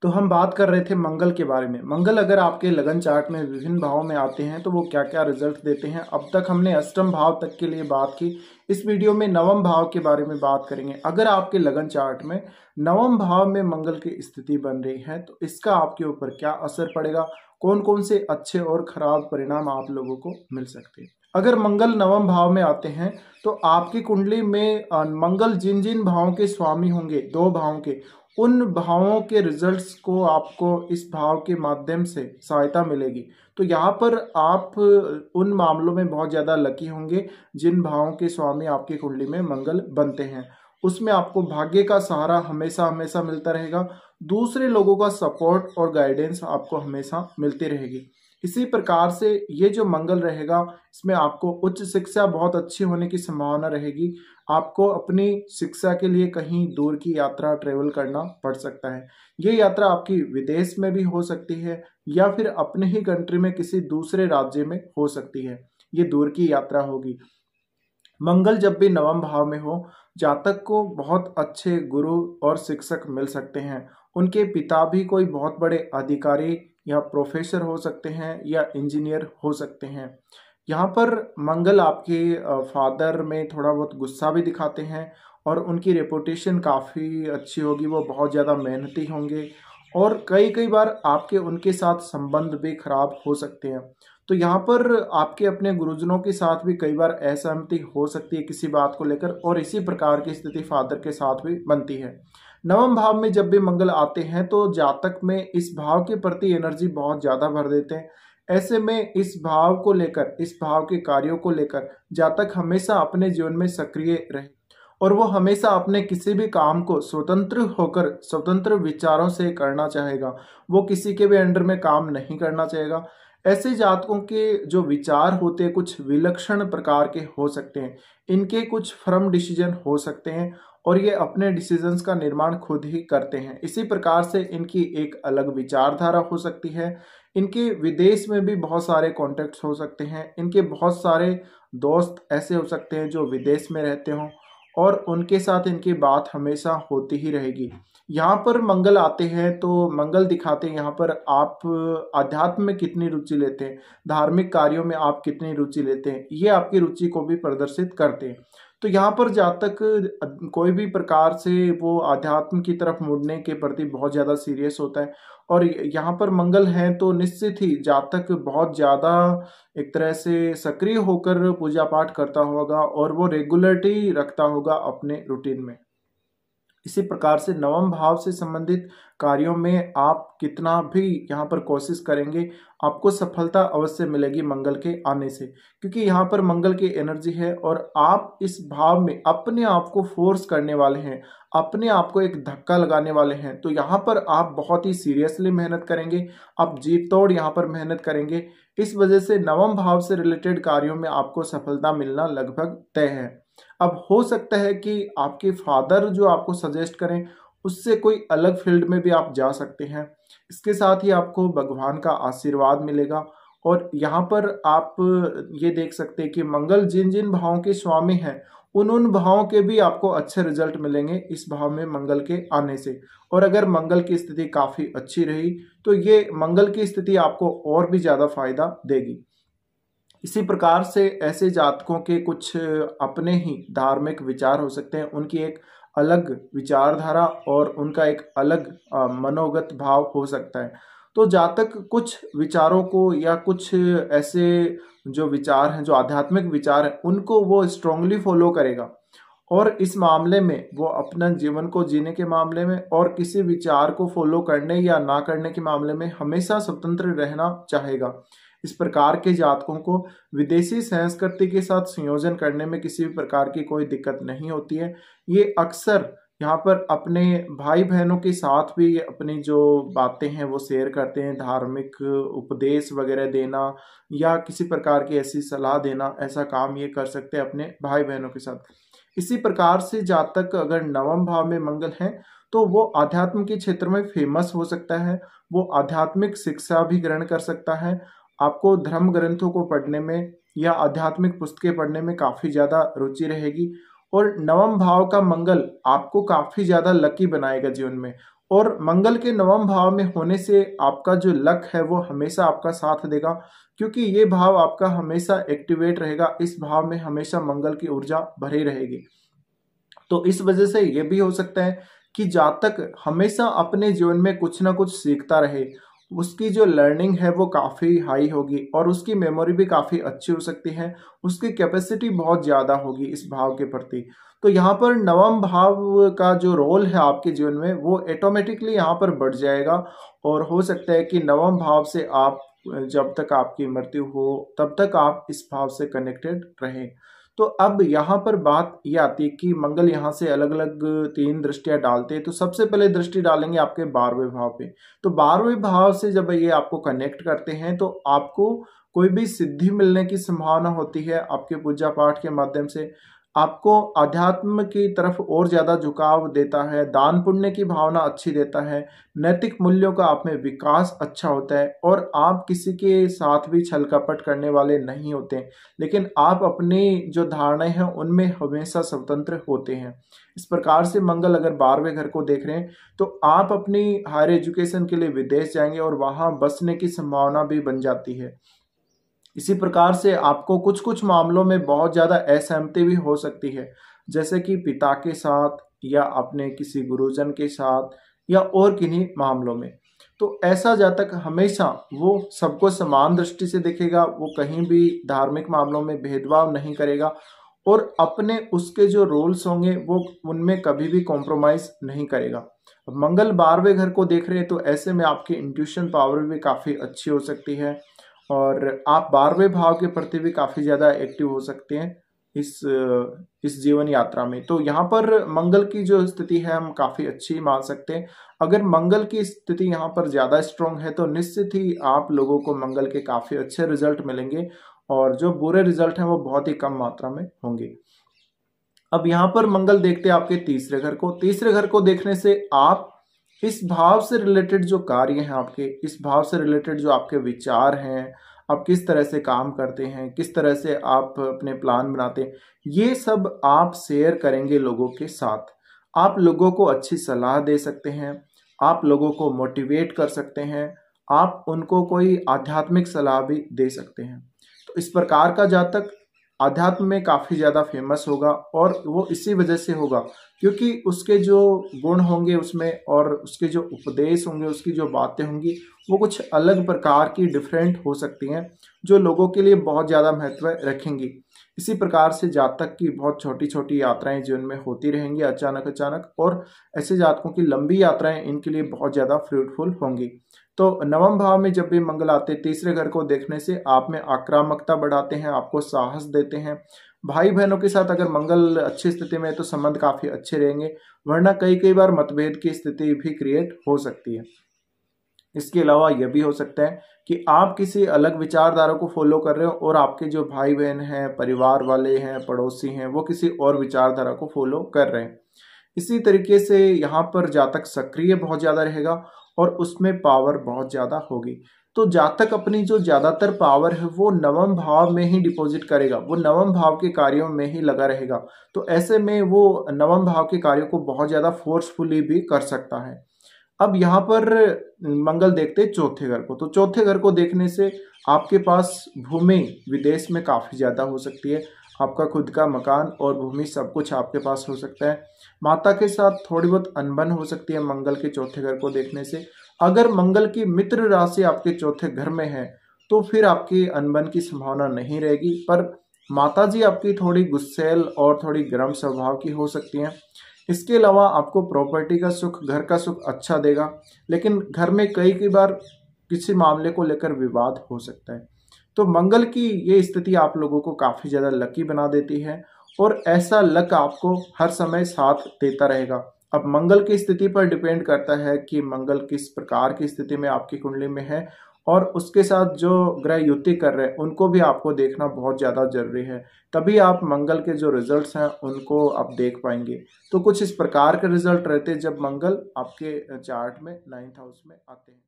तो हम बात कर रहे थे मंगल के बारे में। मंगल अगर आपके लगन चार्ट में विभिन्न भावों में आते हैं तो वो क्या क्या रिजल्ट देते हैं। अब तक हमने अष्टम भाव तक के लिए बात की। इस वीडियो में नवम भाव के बारे में बात करेंगे। अगर आपके लगन चार्ट में नवम भाव में मंगल की स्थिति बन रही है तो इसका आपके ऊपर क्या असर पड़ेगा, कौन कौन से अच्छे और खराब परिणाम आप लोगों को मिल सकते हैं। अगर मंगल नवम भाव में आते हैं तो आपकी कुंडली में मंगल जिन जिन भावों के स्वामी होंगे, दो भावों के, उन भावों के रिजल्ट्स को आपको इस भाव के माध्यम से सहायता मिलेगी। तो यहाँ पर आप उन मामलों में बहुत ज़्यादा लकी होंगे जिन भावों के स्वामी आपकी कुंडली में मंगल बनते हैं। उसमें आपको भाग्य का सहारा हमेशा हमेशा मिलता रहेगा। दूसरे लोगों का सपोर्ट और गाइडेंस आपको हमेशा मिलती रहेगी। इसी प्रकार से ये जो मंगल रहेगा इसमें आपको उच्च शिक्षा बहुत अच्छी होने की संभावना रहेगी। आपको अपनी शिक्षा के लिए कहीं दूर की यात्रा ट्रेवल करना पड़ सकता है। ये यात्रा आपकी विदेश में भी हो सकती है या फिर अपने ही कंट्री में किसी दूसरे राज्य में हो सकती है। ये दूर की यात्रा होगी। मंगल जब भी नवम भाव में हो, जातक को बहुत अच्छे गुरु और शिक्षक मिल सकते हैं। उनके पिता भी कोई बहुत बड़े अधिकारी या प्रोफेसर हो सकते हैं या इंजीनियर हो सकते हैं। यहाँ पर मंगल आपके फादर में थोड़ा बहुत गुस्सा भी दिखाते हैं और उनकी रेपुटेशन काफ़ी अच्छी होगी। वो बहुत ज़्यादा मेहनती होंगे और कई कई बार आपके उनके साथ संबंध भी खराब हो सकते हैं। तो यहाँ पर आपके अपने गुरुजनों के साथ भी कई बार असहमति हो सकती है किसी बात को लेकर, और इसी प्रकार की स्थिति फादर के साथ भी बनती है। नवम भाव में जब भी मंगल आते हैं तो जातक में इस भाव के प्रति एनर्जी बहुत ज़्यादा भर देते हैं। ऐसे में इस भाव को लेकर, इस भाव के कार्यों को लेकर जातक हमेशा अपने जीवन में सक्रिय रहे और वो हमेशा अपने किसी भी काम को स्वतंत्र होकर स्वतंत्र विचारों से करना चाहेगा। वो किसी के भी अंडर में काम नहीं करना चाहेगा। ऐसे जातकों के जो विचार होते हैं कुछ विलक्षण प्रकार के हो सकते हैं। इनके कुछ फर्म डिसीजन हो सकते हैं और ये अपने डिसीजंस का निर्माण खुद ही करते हैं। इसी प्रकार से इनकी एक अलग विचारधारा हो सकती है। इनके विदेश में भी बहुत सारे कॉन्टेक्ट्स हो सकते हैं। इनके बहुत सारे दोस्त ऐसे हो सकते हैं जो विदेश में रहते हों और उनके साथ इनकी बात हमेशा होती ही रहेगी। यहाँ पर मंगल आते हैं तो मंगल दिखाते हैं यहाँ पर आप अध्यात्म में कितनी रुचि लेते हैं, धार्मिक कार्यों में आप कितनी रुचि लेते हैं, ये आपकी रुचि को भी प्रदर्शित करते हैं। तो यहाँ पर जातक कोई भी प्रकार से वो अध्यात्म की तरफ मुड़ने के प्रति बहुत ज़्यादा सीरियस होता है और यहाँ पर मंगल हैं तो निश्चित ही जातक बहुत ज़्यादा एक तरह से सक्रिय होकर पूजा पाठ करता होगा और वो रेगुलरिटी रखता होगा अपने रूटीन में। इसी प्रकार से नवम भाव से संबंधित कार्यों में आप कितना भी यहाँ पर कोशिश करेंगे आपको सफलता अवश्य मिलेगी मंगल के आने से, क्योंकि यहाँ पर मंगल की एनर्जी है और आप इस भाव में अपने आप को फोर्स करने वाले हैं, अपने आप को एक धक्का लगाने वाले हैं। तो यहाँ पर आप बहुत ही सीरियसली मेहनत करेंगे, आप जीत तोड़ यहाँ पर मेहनत करेंगे। इस वजह से नवम भाव से रिलेटेड कार्यों में आपको सफलता मिलना लगभग तय है। अब हो सकता है कि आपके फादर जो आपको सजेस्ट करें उससे कोई अलग फील्ड में भी आप जा सकते हैं। इसके साथ ही आपको भगवान का आशीर्वाद मिलेगा और यहाँ पर आप ये देख सकते हैं कि मंगल जिन जिन भावों के स्वामी हैं उन भावों के भी आपको अच्छे रिजल्ट मिलेंगे इस भाव में मंगल के आने से। और अगर मंगल की स्थिति काफ़ी अच्छी रही तो ये मंगल की स्थिति आपको और भी ज़्यादा फायदा देगी। इसी प्रकार से ऐसे जातकों के कुछ अपने ही धार्मिक विचार हो सकते हैं, उनकी एक अलग विचारधारा और उनका एक अलग मनोगत भाव हो सकता है। तो जातक कुछ विचारों को या कुछ ऐसे जो विचार हैं, जो आध्यात्मिक विचार हैं, उनको वो स्ट्रांगली फॉलो करेगा और इस मामले में वो अपना जीवन को जीने के मामले में और किसी विचार को फॉलो करने या ना करने के मामले में हमेशा स्वतंत्र रहना चाहेगा। इस प्रकार के जातकों को विदेशी संस्कृति के साथ संयोजन करने में किसी भी प्रकार की कोई दिक्कत नहीं होती है। ये अक्सर यहाँ पर अपने भाई बहनों के साथ भी अपनी जो बातें हैं वो शेयर करते हैं, धार्मिक उपदेश वगैरह देना या किसी प्रकार की ऐसी सलाह देना, ऐसा काम ये कर सकते हैं अपने भाई बहनों के साथ। इसी प्रकार से जातक अगर नवम भाव में मंगल है तो वो आध्यात्म के क्षेत्र में फेमस हो सकता है, वो आध्यात्मिक शिक्षा भी ग्रहण कर सकता है। आपको धर्म ग्रंथों को पढ़ने में या आध्यात्मिक पुस्तकें पढ़ने में काफ़ी ज़्यादा रुचि रहेगी और नवम भाव का मंगल आपको काफ़ी ज़्यादा लकी बनाएगा जीवन में और मंगल के नवम भाव में होने से आपका जो लक है वो हमेशा आपका साथ देगा, क्योंकि ये भाव आपका हमेशा एक्टिवेट रहेगा। इस भाव में हमेशा मंगल की ऊर्जा भरी रहेगी। तो इस वजह से ये भी हो सकता है कि जातक हमेशा अपने जीवन में कुछ ना कुछ सीखता रहे, उसकी जो लर्निंग है वो काफ़ी हाई होगी और उसकी मेमोरी भी काफ़ी अच्छी हो सकती है, उसकी कैपेसिटी बहुत ज़्यादा होगी इस भाव के प्रति। तो यहाँ पर नवम भाव का जो रोल है आपके जीवन में वो ऑटोमेटिकली यहाँ पर बढ़ जाएगा, और हो सकता है कि नवम भाव से आप जब तक आपकी मृत्यु हो तब तक आप इस भाव से कनेक्टेड रहें। तो अब यहाँ पर बात ये आती है कि मंगल यहाँ से अलग अलग 3 दृष्टियां डालते हैं। तो सबसे पहले दृष्टि डालेंगे आपके 12वें भाव पे। तो 12वें भाव से जब ये आपको कनेक्ट करते हैं तो आपको कोई भी सिद्धि मिलने की संभावना होती है आपके पूजा पाठ के माध्यम से। आपको अध्यात्म की तरफ और ज़्यादा झुकाव देता है, दान पुण्य की भावना अच्छी देता है, नैतिक मूल्यों का आप में विकास अच्छा होता है, और आप किसी के साथ भी छल कपट करने वाले नहीं होते, लेकिन आप अपनी जो धारणाएं हैं उनमें हमेशा स्वतंत्र होते हैं। इस प्रकार से मंगल अगर 12वें घर को देख रहे हैं तो आप अपनी हायर एजुकेशन के लिए विदेश जाएंगे और वहाँ बसने की संभावना भी बन जाती है। इसी प्रकार से आपको कुछ कुछ मामलों में बहुत ज़्यादा असहमति भी हो सकती है, जैसे कि पिता के साथ या अपने किसी गुरुजन के साथ या और किन्हीं मामलों में। तो ऐसा जातक हमेशा वो सबको समान दृष्टि से देखेगा, वो कहीं भी धार्मिक मामलों में भेदभाव नहीं करेगा और अपने उसके जो रूल्स होंगे वो उनमें कभी भी कॉम्प्रोमाइज़ नहीं करेगा। अब मंगल 12वें घर को देख रहे हैं तो ऐसे में आपकी इंट्यूशन पावर भी काफ़ी अच्छी हो सकती है और आप 12वें भाव के प्रति भी काफ़ी ज़्यादा एक्टिव हो सकते हैं इस जीवन यात्रा में। तो यहाँ पर मंगल की जो स्थिति है हम काफ़ी अच्छी मान सकते हैं। अगर मंगल की स्थिति यहाँ पर ज़्यादा स्ट्रांग है तो निश्चित ही आप लोगों को मंगल के काफ़ी अच्छे रिजल्ट मिलेंगे और जो बुरे रिजल्ट हैं वो बहुत ही कम मात्रा में होंगे। अब यहाँ पर मंगल देखते हैं आपके तीसरे घर को। तीसरे घर को देखने से आप इस भाव से रिलेटेड जो कार्य हैं आपके, इस भाव से रिलेटेड जो आपके विचार हैं, आप किस तरह से काम करते हैं, किस तरह से आप अपने प्लान बनाते हैं, ये सब आप शेयर करेंगे लोगों के साथ। आप लोगों को अच्छी सलाह दे सकते हैं, आप लोगों को मोटिवेट कर सकते हैं, आप उनको कोई आध्यात्मिक सलाह भी दे सकते हैं। तो इस प्रकार का जातक अध्यात्म में काफ़ी ज़्यादा फेमस होगा और वो इसी वजह से होगा क्योंकि उसके जो गुण होंगे उसमें और उसके जो उपदेश होंगे, उसकी जो बातें होंगी वो कुछ अलग प्रकार की डिफरेंट हो सकती हैं जो लोगों के लिए बहुत ज़्यादा महत्व रखेंगी। इसी प्रकार से जातक की बहुत छोटी छोटी यात्राएं जीवन में होती रहेंगी अचानक अचानक, और ऐसे जातकों की लंबी यात्राएं इनके लिए बहुत ज़्यादा फ्रूटफुल होंगी। तो नवम भाव में जब भी मंगल आते तीसरे घर को देखने से आप में आक्रामकता बढ़ाते हैं, आपको साहस देते हैं। भाई बहनों के साथ अगर मंगल अच्छी स्थिति में है तो संबंध काफ़ी अच्छे रहेंगे, वरना कई कई बार मतभेद की स्थिति भी क्रिएट हो सकती है। इसके अलावा यह भी हो सकता है कि आप किसी अलग विचारधारा को फॉलो कर रहे हो और आपके जो भाई बहन हैं, परिवार वाले हैं, पड़ोसी हैं, वो किसी और विचारधारा को फॉलो कर रहे हैं। इसी तरीके से यहाँ पर जातक सक्रिय बहुत ज़्यादा रहेगा और उसमें पावर बहुत ज़्यादा होगी। तो जातक अपनी जो ज़्यादातर पावर है वो नवम भाव में ही डिपॉजिट करेगा, वो नवम भाव के कार्यों में ही लगा रहेगा। तो ऐसे में वो नवम भाव के कार्यों को बहुत ज़्यादा फोर्सफुली भी कर सकता है। अब यहाँ पर मंगल देखते हैं चौथे घर को। तो चौथे घर को देखने से आपके पास भूमि विदेश में काफ़ी ज़्यादा हो सकती है। आपका खुद का मकान और भूमि सब कुछ आपके पास हो सकता है। माता के साथ थोड़ी बहुत अनबन हो सकती है मंगल के चौथे घर को देखने से। अगर मंगल की मित्र राशि आपके चौथे घर में है तो फिर आपकी अनबन की संभावना नहीं रहेगी, पर माता जी आपकी थोड़ी गुस्सैल और थोड़ी गर्म स्वभाव की हो सकती हैं। इसके अलावा आपको प्रॉपर्टी का सुख, घर का सुख अच्छा देगा, लेकिन घर में कई बार किसी मामले को लेकर विवाद हो सकता है। तो मंगल की ये स्थिति आप लोगों को काफ़ी ज़्यादा लकी बना देती है और ऐसा लक आपको हर समय साथ देता रहेगा। अब मंगल की स्थिति पर डिपेंड करता है कि मंगल किस प्रकार की स्थिति में आपकी कुंडली में है और उसके साथ जो ग्रह युति कर रहे हैं उनको भी आपको देखना बहुत ज़्यादा जरूरी है, तभी आप मंगल के जो रिजल्ट्स हैं उनको आप देख पाएंगे। तो कुछ इस प्रकार के रिजल्ट रहते हैं जब मंगल आपके चार्ट में 9th हाउस में आते हैं।